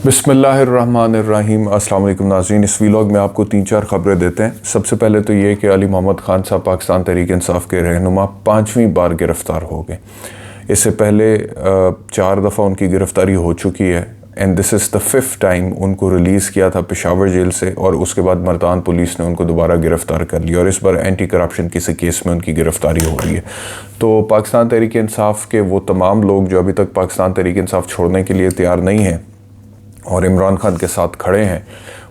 بسم اللہ الرحمن الرحیم۔ السلام علیکم ناظرین، اس ویلاگ میں آپ کو 3-4 خبریں دیتے ہیں۔ سب سے پہلے تو یہ کہ علی محمد خان صاحب پاکستان تحریک انصاف کے رہنما 5ویں بار گرفتار ہو گئے۔ اس سے پہلے 4 دفعہ ان کی گرفتاری ہو چکی ہے and this is the 5th time ان کو ریلیز کیا تھا پشاور جیل سے، اور اس کے بعد ملتان پولیس نے ان کو دوبارہ گرفتار کر لیا، اور اس بار اینٹی کرپشن کسی کیس میں ان کی گرفتاری ہو رہی ہے۔ تو پاکستان تحریک انصاف کے وہ تمام لوگ جو ابھی تک پاکستان تحریک انصاف چھوڑنے کے لیے تیار نہیں ہیں اور عمران خان کے ساتھ کھڑے ہیں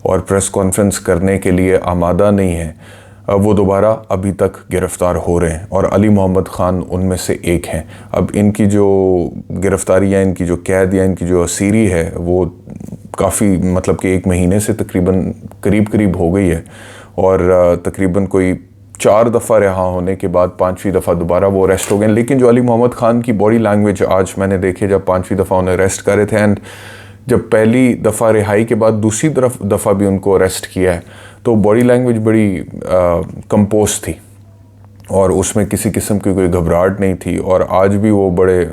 اور پریس کانفرنس کرنے کے لیے آمادہ نہیں ہیں، وہ دوبارہ ابھی تک گرفتار ہو رہے ہیں، اور علی محمد خان ان میں سے ایک ہیں۔ اب ان کی جو گرفتاری یا ان کی جو قید یا ان کی جو اسیری ہے وہ کافی مطلب کہ 1 مہینے سے تقریباً قریب ہو گئی ہے، اور تقریباً کوئی 4 دفعہ رہا ہونے کے بعد 5ویں دفعہ دوبارہ وہ اریسٹ ہو گئے۔ لیکن جو علی محمد خان کی باڈی لینگویج آج میں نے دیکھے جب 5ویں دفعہ انہیں اریسٹ کر رہے تھے، اینڈ جب پہلی دفعہ رہائی کے بعد دوسری دفعہ بھی ان کو اریسٹ کیا ہے، تو باڈی لینگویج بڑی کمپوز تھی اور اس میں کسی قسم کی کوئی گھبراہٹ نہیں تھی، اور آج بھی وہ بڑے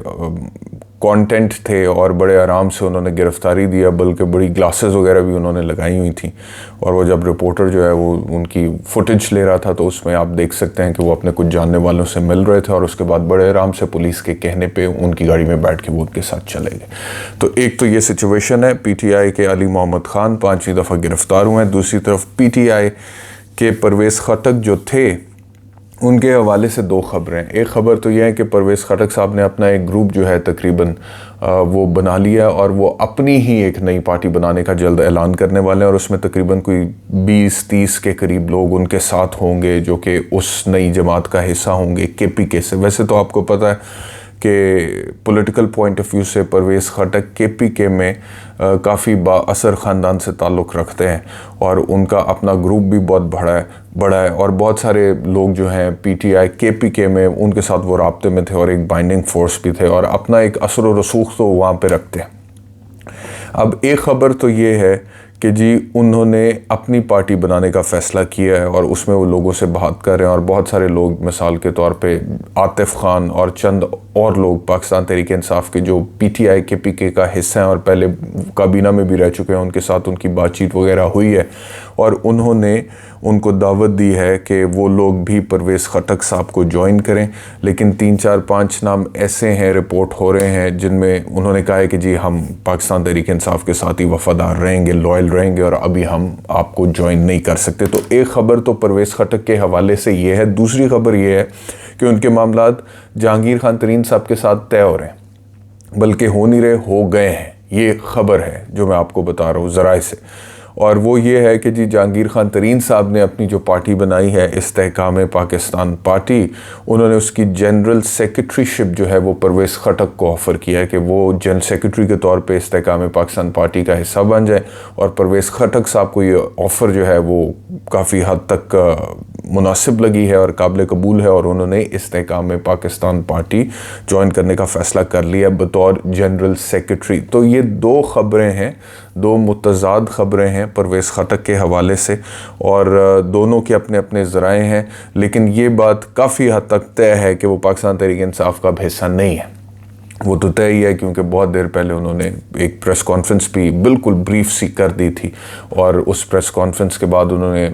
کانٹینٹ تھے اور بڑے آرام سے انہوں نے گرفتاری دیا، بلکہ بڑی گلاسز وغیرہ بھی انہوں نے لگائی ہوئی تھیں، اور وہ جب رپورٹر جو ہے وہ ان کی فوٹیج لے رہا تھا تو اس میں آپ دیکھ سکتے ہیں کہ وہ اپنے کچھ جاننے والوں سے مل رہے تھے، اور اس کے بعد بڑے آرام سے پولیس کے کہنے پہ ان کی گاڑی میں بیٹھ کے وہ ان کے ساتھ چلے گئے۔ تو ایک تو یہ سچویشن ہے، پی ٹی آئی کے علی محمد خان 5ویں دفعہ گرفتار ہوئے ہیں۔ دوسری طرف پی ٹی آئی کے پرویز خٹک جو تھے ان کے حوالے سے 2 خبریں۔ ایک خبر تو یہ ہے کہ پرویز خٹک صاحب نے اپنا ایک گروپ جو ہے تقریباً وہ بنا لیا، اور وہ اپنی ہی ایک نئی پارٹی بنانے کا جلد اعلان کرنے والے ہیں، اور اس میں تقریباً کوئی 20-30 کے قریب لوگ ان کے ساتھ ہوں گے جو کہ اس نئی جماعت کا حصہ ہوں گے کے پی کے سے۔ ویسے تو آپ کو پتہ ہے کہ پولیٹیکل پوائنٹ آف ویو سے پرویز خٹک کے پی کے میں کافی با اثر خاندان سے تعلق رکھتے ہیں، اور ان کا اپنا گروپ بھی بہت بڑا ہے، اور بہت سارے لوگ جو ہیں پی ٹی آئی کے پی کے میں ان کے ساتھ وہ رابطے میں تھے، اور ایک بائنڈنگ فورس بھی تھے، اور اپنا ایک اثر و رسوخ تو وہاں پہ رکھتے ہیں۔ اب ایک خبر تو یہ ہے کہ جی انہوں نے اپنی پارٹی بنانے کا فیصلہ کیا ہے، اور اس میں وہ لوگوں سے بات کر رہے ہیں، اور بہت سارے لوگ مثال کے طور پہ عاطف خان اور چند اور لوگ پاکستان تحریک انصاف کے جو پی ٹی آئی کے پی کے کا حصہ ہیں اور پہلے کابینہ میں بھی رہ چکے ہیں، ان کے ساتھ ان کی بات چیت وغیرہ ہوئی ہے، اور انہوں نے ان کو دعوت دی ہے کہ وہ لوگ بھی پرویز خٹک صاحب کو جوائن کریں۔ لیکن 3-4-5 نام ایسے ہیں رپورٹ ہو رہے ہیں جن میں انہوں نے کہا ہے کہ جی ہم پاکستان تحریک انصاف کے ساتھ ہی وفادار رہیں گے، لوئل رہیں گے، اور ابھی ہم آپ کو جوائن نہیں کر سکتے۔ تو ایک خبر تو پرویز خٹک کے حوالے سے یہ ہے۔ دوسری خبر یہ ہے کہ ان کے معاملات جہانگیر خان ترین صاحب کے ساتھ طے ہو رہے ہیں، بلکہ ہو نہیں رہے، ہو گئے ہیں۔ یہ خبر ہے جو میں آپ کو بتا رہا ہوں ذرائع سے، اور وہ یہ ہے کہ جی جہانگیر خان ترین صاحب نے اپنی جو پارٹی بنائی ہے استحکام پاکستان پارٹی، انہوں نے اس کی جنرل سیکرٹری شپ جو ہے وہ پرویز خٹک کو آفر کیا ہے کہ وہ جنرل سیکرٹری کے طور پہ استحکام پاکستان پارٹی کا حصہ بن جائے، اور پرویز خٹک صاحب کو یہ آفر جو ہے وہ کافی حد تک مناسب لگی ہے اور قابل قبول ہے، اور انہوں نے استحکام پاکستان پارٹی جوائن کرنے کا فیصلہ کر لیا بطور جنرل سیکرٹری۔ تو یہ 2 خبریں ہیں، 2 متضاد خبریں ہیں پرویز خٹک کے حوالے سے، اور دونوں کے اپنے اپنے ذرائع ہیں، لیکن یہ بات کافی حد تک طے ہے کہ وہ پاکستان تحریک انصاف کا حصہ نہیں ہے۔ وہ تو طے ہی ہے، کیونکہ بہت دیر پہلے انہوں نے ایک پریس کانفرنس بھی بالکل بریف سی کر دی تھی، اور اس پریس کانفرنس کے بعد انہوں نے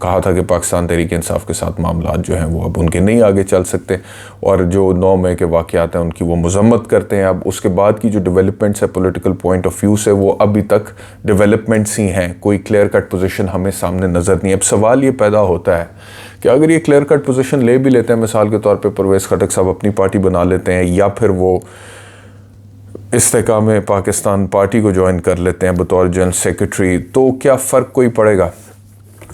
کہا تھا کہ پاکستان تحریک انصاف کے ساتھ معاملات جو ہیں وہ اب ان کے نہیں آگے چل سکتے، اور جو 9 مئی کے واقعات ہیں ان کی وہ مذمت کرتے ہیں۔ اب اس کے بعد کی جو ڈیولپمنٹس ہے پولیٹیکل پوائنٹ آف ویو سے، وہ ابھی تک ڈیولپمنٹس ہی ہیں، کوئی کلیئر کٹ پوزیشن ہمیں سامنے نظر نہیں ہے۔ اب سوال یہ پیدا ہوتا ہے کہ اگر یہ کلیئر کٹ پوزیشن لے بھی لیتے ہیں، مثال کے طور پہ پرویز خٹک صاحب اپنی پارٹی بنا لیتے ہیں، یا پھر وہ استحکام پاکستان پارٹی کو جوائن کر لیتے ہیں بطور جنرل سیکرٹری، تو کیا فرق کوئی پڑے گا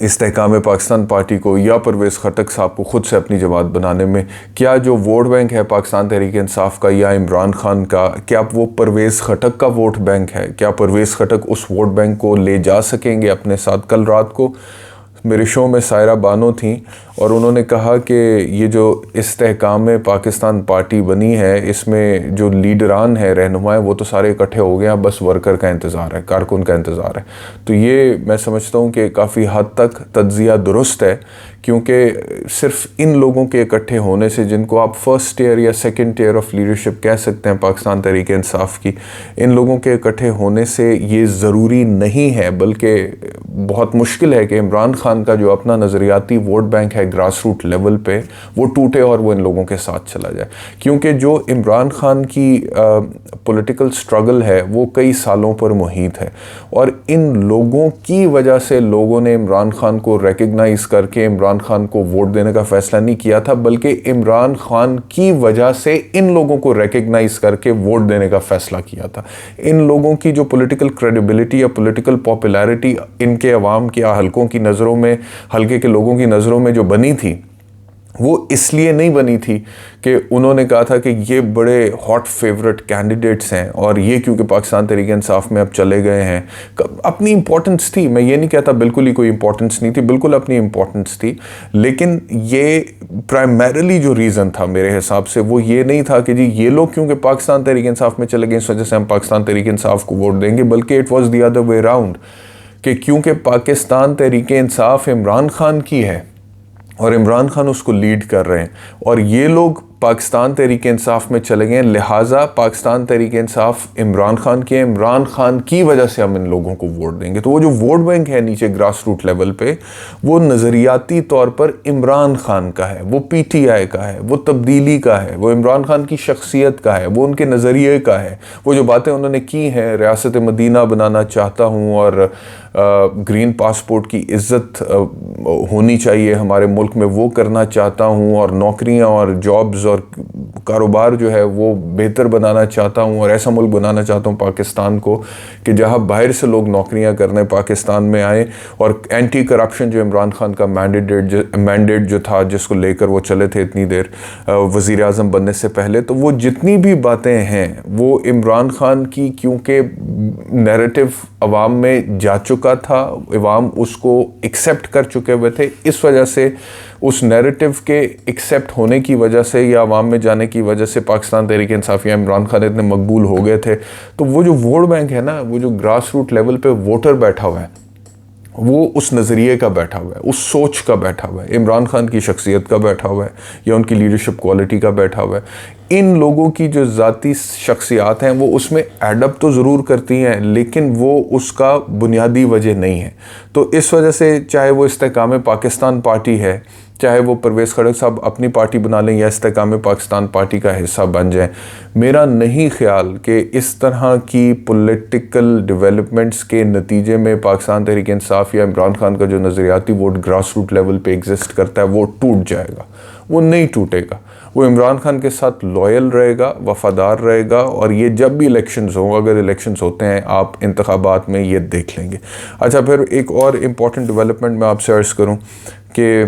استحکام پاکستان پارٹی کو یا پرویز خٹک صاحب کو خود سے اپنی جماعت بنانے میں؟ کیا جو ووٹ بینک ہے پاکستان تحریک انصاف کا یا عمران خان کا، کیا وہ پرویز خٹک کا ووٹ بینک ہے؟ کیا پرویز خٹک اس ووٹ بینک کو لے جا سکیں گے اپنے ساتھ؟ کل رات کو میرے شو میں سائرہ بانو تھیں اور انہوں نے کہا کہ یہ جو استحکام پاکستان پارٹی بنی ہے اس میں جو لیڈران ہیں رہنما وہ تو سارے اکٹھے ہو گئے ہیں، بس ورکر کا انتظار ہے، کارکن کا انتظار ہے. تو یہ میں سمجھتا ہوں کہ کافی حد تک تجزیہ درست ہے، کیونکہ صرف ان لوگوں کے اکٹھے ہونے سے جن کو آپ فرسٹ ٹیئر یا سیکنڈ ٹیئر آف لیڈرشپ کہہ سکتے ہیں پاکستان تحریک انصاف کی، ان لوگوں کے اکٹھے ہونے سے یہ ضروری نہیں ہے، بلکہ بہت مشکل ہے کہ عمران خان کا جو اپنا نظریاتی ووٹ بینک ہے گراس روٹ لیول پہ وہ ٹوٹے اور وہ ان لوگوں کے ساتھ چلا جائے. کیونکہ جو عمران خان کی پولیٹیکل سٹرگل ہے وہ کئی سالوں پر محیط ہے، اور ان لوگوں کی وجہ سے لوگوں نے عمران خان کو ریکگنائز کر کے عمران خان کو ووٹ دینے کا فیصلہ نہیں کیا تھا، بلکہ عمران خان کی وجہ سے ان لوگوں کو ریکگنائز کر کے ووٹ دینے کا فیصلہ کیا تھا. ان لوگوں کی جو پولیٹیکل کریڈیبلٹی یا پولیٹیکل پاپولیرٹی ان کے عوام کی حلقوں کی نظروں میں، حلقے کے لوگوں کی نظروں میں جو بنی تھی، وہ اس لیے نہیں بنی تھی کہ انہوں نے کہا تھا کہ یہ بڑے ہاٹ فیورٹ کینڈیڈیٹس ہیں اور یہ کیونکہ پاکستان تحریک انصاف میں اب چلے گئے ہیں. اپنی امپورٹنس تھی، میں یہ نہیں کہتا بالکل ہی کوئی امپورٹنس نہیں تھی، بالکل اپنی امپورٹنس تھی، لیکن یہ پرائمریلی جو ریزن تھا میرے حساب سے وہ یہ نہیں تھا کہ جی یہ لوگ کیونکہ پاکستان تحریک انصاف میں چلے گئے اس وجہ سے ہم پاکستان تحریک انصاف کو ووٹ دیں گے، بلکہ it was the other way round کہ کیونکہ پاکستان تحریک انصاف عمران خان کی ہے اور عمران خان اس کو لیڈ کر رہے ہیں اور یہ لوگ پاکستان تحریک انصاف میں چلے گئے، لہٰذا پاکستان تحریک انصاف عمران خان کے، عمران خان کی وجہ سے ہم ان لوگوں کو ووٹ دیں گے. تو وہ جو ووٹ بینک ہے نیچے گراس روٹ لیول پہ وہ نظریاتی طور پر عمران خان کا ہے، وہ پی ٹی آئی کا ہے، وہ تبدیلی کا ہے، وہ عمران خان کی شخصیت کا ہے، وہ ان کے نظریے کا ہے. وہ جو باتیں انہوں نے کی ہیں، ریاست مدینہ بنانا چاہتا ہوں اور گرین پاسپورٹ کی عزت ہونی چاہیے ہمارے ملک میں، وہ کرنا چاہتا ہوں، اور نوکریاں اور جابز اور کاروبار جو ہے وہ بہتر بنانا چاہتا ہوں، اور ایسا ملک بنانا چاہتا ہوں پاکستان کو کہ جہاں باہر سے لوگ نوکریاں کرنے پاکستان میں آئیں. اور اینٹی کرپشن جو عمران خان کا مینڈیٹ جو تھا جس کو لے کر وہ چلے تھے اتنی دیر وزیر اعظم بننے سے پہلے، تو وہ جتنی بھی باتیں ہیں وہ عمران خان کی کیونکہ نیریٹو عوام میں جا چکا تھا، عوام اس کو ایکسیپٹ کر چکے ہوئے تھے، اس وجہ سے اس نیریٹو کے ایکسیپٹ ہونے کی وجہ سے یا عوام میں جانے کی وجہ سے پاکستان تحریک انصاف یا عمران خان اتنے مقبول ہو گئے تھے. تو وہ جو ووٹ بینک ہے نا، وہ جو گراس روٹ لیول پہ ووٹر بیٹھا ہوا ہے وہ اس نظریے کا بیٹھا ہوا ہے، اس سوچ کا بیٹھا ہوا ہے، عمران خان کی شخصیت کا بیٹھا ہوا ہے یا ان کی لیڈرشپ کوالٹی کا بیٹھا ہوا ہے. ان لوگوں کی جو ذاتی شخصیات ہیں وہ اس میں ایڈ اپ تو ضرور کرتی ہیں، لیکن وہ اس کا بنیادی وجہ نہیں ہے. تو اس وجہ سے چاہے وہ استحکام پاکستان پارٹی ہے، چاہے وہ پرویز خڑک صاحب اپنی پارٹی بنا لیں یا استحکام پاکستان پارٹی کا حصہ بن جائیں، میرا نہیں خیال کہ اس طرح کی پولیٹیکل ڈیولپمنٹس کے نتیجے میں پاکستان تحریک انصاف یا عمران خان کا جو نظریاتی ووٹ گراس روٹ لیول پہ ایگزسٹ کرتا ہے وہ ٹوٹ جائے گا. وہ نہیں ٹوٹے گا، وہ عمران خان کے ساتھ لوئل رہے گا، وفادار رہے گا. اور یہ جب بھی الیکشنز ہوں، اگر الیکشنز ہوتے ہیں آپ انتخابات میں یہ دیکھ لیں گے. اچھا، پھر ایک اور امپورٹنٹ ڈیولپمنٹ میں آپ سے عرض کروں کہ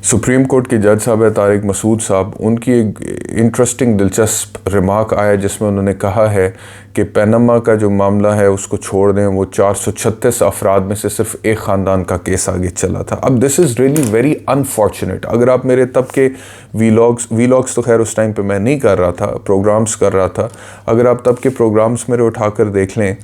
سپریم کورٹ کے جج صاحب طارق مسعود صاحب، ان کی ایک انٹرسٹنگ دلچسپ ریمارک آیا جس میں انہوں نے کہا ہے کہ پیناما کا جو معاملہ ہے اس کو چھوڑ دیں، وہ 436 افراد میں سے صرف ایک خاندان کا کیس آگے چلا تھا. اب دس از ریئلی ویری انفارچونیٹ. اگر آپ میرے تب کے ویلاگس تو خیر اس ٹائم پہ میں نہیں کر رہا تھا، پروگرامز کر رہا تھا، اگر آپ تب کے پروگرامز میرے اٹھا کر دیکھ لیں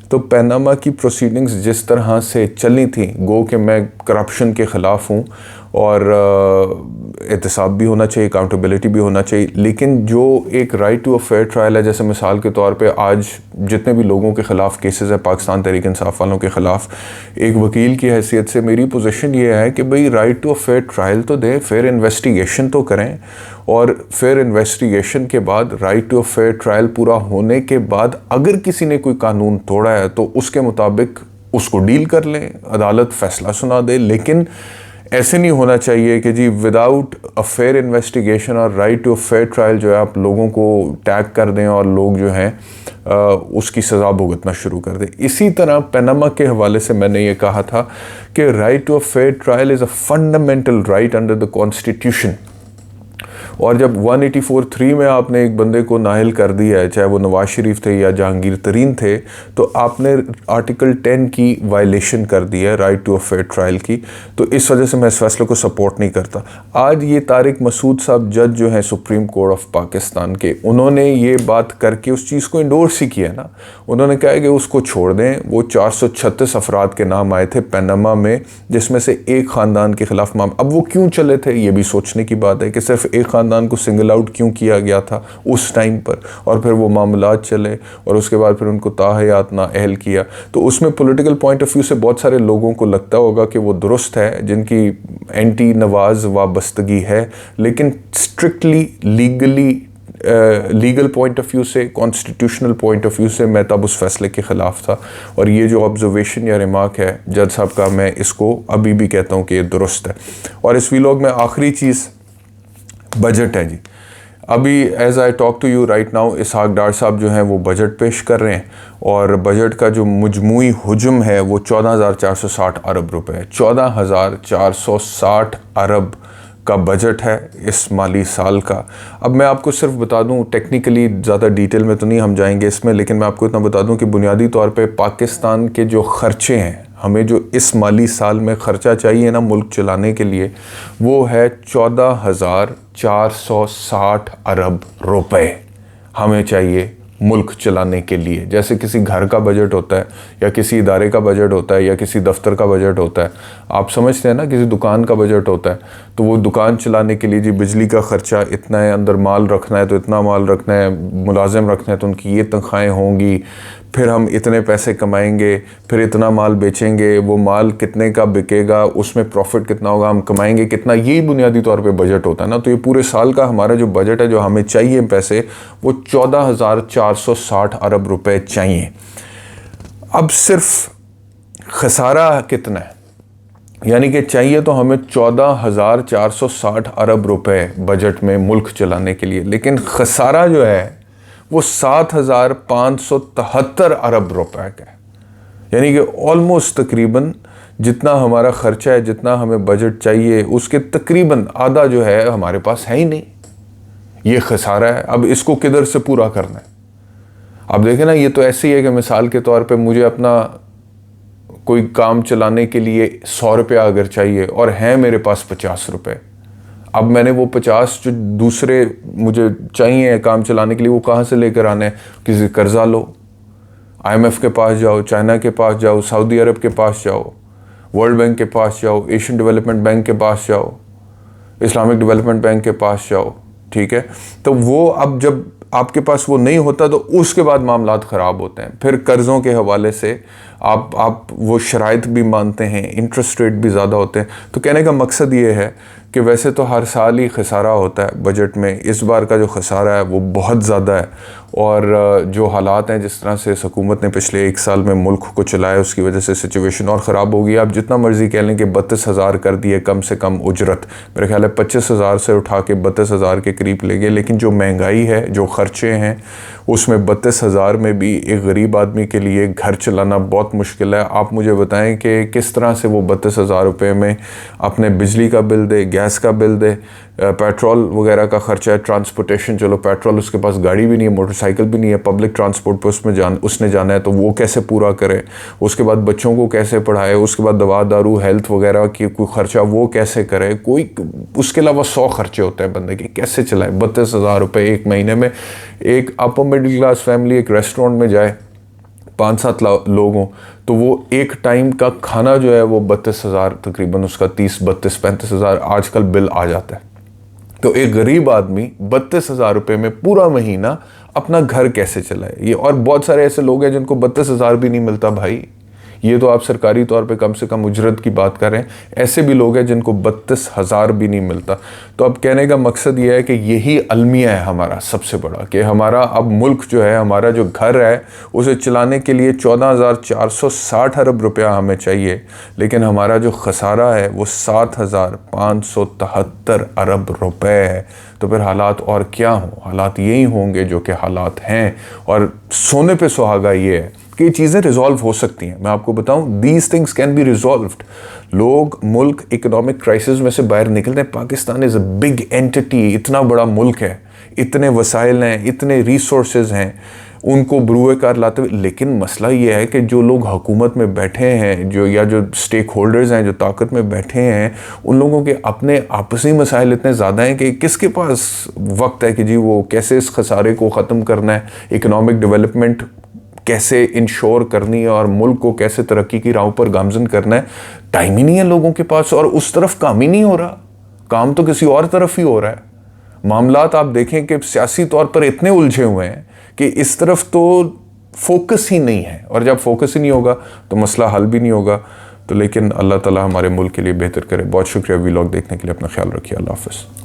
تو پیناما کی پروسیڈنگز جس طرح سے چلی تھیں، گو کہ میں کرپشن کے خلاف ہوں اور احتساب بھی ہونا چاہیے، اکاؤنٹیبلٹی بھی ہونا چاہیے، لیکن جو ایک right to a fair trial ہے، جیسے مثال کے طور پہ آج جتنے بھی لوگوں کے خلاف کیسز ہیں پاکستان تحریک انصاف والوں کے خلاف، ایک وکیل کی حیثیت سے میری پوزیشن یہ ہے کہ بھئی right to a fair trial تو دیں، فیئر انویسٹیگیشن تو کریں، اور فیئر انویسٹیگیشن کے بعد right to a fair trial پورا ہونے کے بعد اگر کسی نے کوئی قانون توڑا ہے تو اس کے مطابق اس کو ڈیل کر لیں، عدالت فیصلہ سنا دے. لیکن ایسے نہیں ہونا چاہیے کہ جی وداؤٹ اے فیئر انویسٹیگیشن اور right to a fair trial جو ہے آپ لوگوں کو ٹیگ کر دیں اور لوگ جو ہیں اس کی سزا بھگتنا شروع کر دیں. اسی طرح پیناما کے حوالے سے میں نے یہ کہا تھا کہ right to a fair trial is a fundamental right under the constitution. اور جب 184(3) میں آپ نے ایک بندے کو نااہل کر دیا ہے, چاہے وہ نواز شریف تھے یا جہانگیر ترین تھے, تو آپ نے آرٹیکل 10 کی وائلیشن کر دی ہے, right to a fair trial کی. تو اس وجہ سے میں اس فیصلے کو سپورٹ نہیں کرتا. آج یہ طارق مسعود صاحب جج جو ہیں سپریم کورٹ آف پاکستان کے, انہوں نے یہ بات کر کے اس چیز کو انڈورس ہی کیا نا. انہوں نے کہا کہ اس کو چھوڑ دیں. وہ 436 افراد کے نام آئے تھے پیناما میں, جس میں سے ایک خاندان کے خلاف اب وہ کیوں چلے تھے یہ بھی سوچنے کی بات ہے کہ صرف ایک خاندان کو سنگل آؤٹ کیوں کیا گیا تھا اس ٹائم پر, اور پھر وہ معاملات چلے اور اس کے بعد پھر ان کو تاحیات نااہل کیا. تو اس میں پولیٹیکل پوائنٹ آف ویو سے بہت سارے لوگوں کو لگتا ہوگا کہ وہ درست ہے, جن کی اینٹی نواز وابستگی ہے, لیکن strictly legal point of view سے, کانسٹیٹیوشنل پوائنٹ آف ویو سے میں تب اس فیصلے کے خلاف تھا. اور یہ جو آبزرویشن یا ریمارک ہے جج صاحب کا, میں اس کو ابھی بھی کہتا ہوں کہ یہ درست ہے. اور اس ویلاگ میں آخری چیز بجٹ ہے جی. ابھی as I talk to you right now Ishaq Dar صاحب جو ہیں وہ بجٹ پیش کر رہے ہیں, اور بجٹ کا جو مجموعی حجم ہے وہ 14,460 ارب روپے ہے. 14,460 ارب کا بجٹ ہے اس مالی سال کا. اب میں آپ کو صرف بتا دوں, ٹیکنیکلی زیادہ ڈیٹیل میں تو نہیں ہم جائیں گے اس میں, لیکن میں آپ کو اتنا بتا دوں کہ بنیادی طور پہ پاکستان کے جو خرچے ہیں, ہمیں جو اس مالی سال میں خرچہ چاہیے نا ملک چلانے کے لیے, وہ ہے 14,460 ارب روپے ہمیں چاہیے ملک چلانے کے لیے. جیسے کسی گھر کا بجٹ ہوتا ہے یا کسی ادارے کا بجٹ ہوتا ہے یا کسی دفتر کا بجٹ ہوتا ہے, آپ سمجھتے ہیں نا, کسی دکان کا بجٹ ہوتا ہے, تو وہ دکان چلانے کے لیے جی بجلی کا خرچہ اتنا ہے, اندر مال رکھنا ہے تو اتنا مال رکھنا ہے, ملازم رکھنا ہے تو ان کی یہ تنخواہیں ہوں گی, پھر ہم اتنے پیسے کمائیں گے, پھر اتنا مال بیچیں گے, وہ مال کتنے کا بکے گا, اس میں پروفٹ کتنا ہوگا, ہم کمائیں گے کتنا, یہی بنیادی طور پہ بجٹ ہوتا ہے نا. تو یہ پورے سال کا ہمارا جو بجٹ ہے, جو ہمیں چاہیے پیسے, وہ 14,460 ارب روپے چاہیے. اب صرف خسارہ کتنا ہے, یعنی کہ چاہیے تو ہمیں 14,460 ارب روپے بجٹ میں ملک چلانے کے لیے, لیکن خسارہ جو ہے وہ 7,573 ارب روپے کا ہے. یعنی کہ آلموسٹ تقریباً جتنا ہمارا خرچہ ہے, جتنا ہمیں بجٹ چاہیے, اس کے تقریباً آدھا جو ہے ہمارے پاس ہے ہی نہیں. یہ خسارہ ہے. اب اس کو کدھر سے پورا کرنا ہے؟ اب دیکھیں نا, یہ تو ایسے ہی ہے کہ مثال کے طور پہ مجھے اپنا کوئی کام چلانے کے لیے 100 روپیہ اگر چاہیے اور ہیں میرے پاس 50 روپے, اب میں نے وہ 50 جو دوسرے مجھے چاہیے کام چلانے کے لیے, وہ کہاں سے لے کر آنے؟ کسی قرضہ لو, IMF کے پاس جاؤ, چائنا کے پاس جاؤ, سعودی عرب کے پاس جاؤ, ورلڈ بینک کے پاس جاؤ, ایشین ڈیولپمنٹ بینک کے پاس جاؤ, اسلامک ڈیولپمنٹ بینک کے پاس جاؤ. ٹھیک ہے, تو وہ اب جب آپ کے پاس وہ نہیں ہوتا تو اس کے بعد معاملات خراب ہوتے ہیں. پھر قرضوں کے حوالے سے آپ وہ شرائط بھی مانتے ہیں, انٹرسٹ ریٹ بھی زیادہ ہوتے ہیں. تو کہنے کا مقصد یہ ہے کہ ویسے تو ہر سال ہی خسارہ ہوتا ہے بجٹ میں, اس بار کا جو خسارہ ہے وہ بہت زیادہ ہے. اور جو حالات ہیں, جس طرح سے حکومت نے پچھلے 1 سال میں ملک کو چلایا, اس کی وجہ سے سچویشن اور خراب ہو گئی. آپ جتنا مرضی کہہ لیں کہ 32,000 کر دیے کم سے کم اجرت, میرے خیال ہے 25,000 سے اٹھا کے 32,000 کے قریب لے گئے, لیکن جو مہنگائی ہے, جو خرچے ہیں, اس میں 32,000 میں بھی ایک غریب آدمی کے لیے گھر چلانا بہت مشکل ہے. آپ مجھے بتائیں کہ کس طرح سے وہ 32,000 روپے میں اپنے بجلی کا بل دے, گیس کا بل دے, پیٹرول وغیرہ کا خرچہ ہے, ٹرانسپورٹیشن, چلو پیٹرول اس کے پاس گاڑی بھی نہیں ہے, موٹر سائیکل بھی نہیں ہے, پبلک ٹرانسپورٹ پہ اس نے جانا ہے, تو وہ کیسے پورا کرے. اس کے بعد بچوں کو کیسے پڑھائے, اس کے بعد دوا دارو, ہیلتھ وغیرہ کی کوئی خرچہ وہ کیسے کرے, کوئی اس کے علاوہ 100 خرچے ہوتے ہیں بندے کے, کیسے چلائے 32,000 روپے ایک مہینے میں. ایک اپر مڈل کلاس فیملی ایک ریسٹورنٹ میں جائے 5-7 لوگوں, تو وہ ایک ٹائم کا کھانا جو ہے وہ 32,000 تقریباً, اس کا 30-32-35,000 آج کل بل آ جاتا ہے. تو ایک غریب آدمی 32,000 روپے میں پورا مہینہ اپنا گھر کیسے چلائے؟ یہ اور بہت سارے ایسے لوگ ہیں جن کو 32,000 بھی نہیں ملتا بھائی. یہ تو آپ سرکاری طور پہ کم سے کم اجرت کی بات کریں, ایسے بھی لوگ ہیں جن کو 32,000 بھی نہیں ملتا. تو اب کہنے کا مقصد یہ ہے کہ یہی المیہ ہے ہمارا سب سے بڑا, کہ ہمارا اب ملک جو ہے, ہمارا جو گھر ہے, اسے چلانے کے لیے 14,460 ارب روپیہ ہمیں چاہیے, لیکن ہمارا جو خسارہ ہے وہ 7,573 ارب روپے ہے. تو پھر حالات اور کیا ہوں؟ حالات یہی ہوں گے جو کہ حالات ہیں. اور سونے پہ سہاگا یہ ہے کہ یہ چیزیں ریزالو ہو سکتی ہیں. میں آپ کو بتاؤں, these things can be resolved. لوگ ملک اکنامک کرائسس میں سے باہر نکلتے ہیں. Pakistan is a big entity, اتنا بڑا ملک ہے, اتنے وسائل ہیں, اتنے ریسورسز ہیں, ان کو بروئے کار لاتے ہوئے. لیکن مسئلہ یہ ہے کہ جو لوگ حکومت میں بیٹھے ہیں, جو سٹیک ہولڈرز ہیں, جو طاقت میں بیٹھے ہیں, ان لوگوں کے اپنے آپسی مسائل اتنے زیادہ ہیں کہ کس کے پاس وقت ہے کہ جی وہ کیسے اس خسارے کو ختم کرنا ہے, اکنامک ڈیولپمنٹ کیسے انشور کرنی ہے اور ملک کو کیسے ترقی کی راہوں پر گامزن کرنا ہے. ٹائم ہی نہیں ہے لوگوں کے پاس, اور اس طرف کام ہی نہیں ہو رہا, کام تو کسی اور طرف ہی ہو رہا ہے. معاملات آپ دیکھیں کہ سیاسی طور پر اتنے الجھے ہوئے ہیں کہ اس طرف تو فوکس ہی نہیں ہے, اور جب فوکس ہی نہیں ہوگا تو مسئلہ حل بھی نہیں ہوگا. تو لیکن اللہ تعالی ہمارے ملک کے لیے بہتر کرے. بہت شکریہ ویلاگ دیکھنے کے لیے, اپنا خیال رکھیے. اللہ حافظ.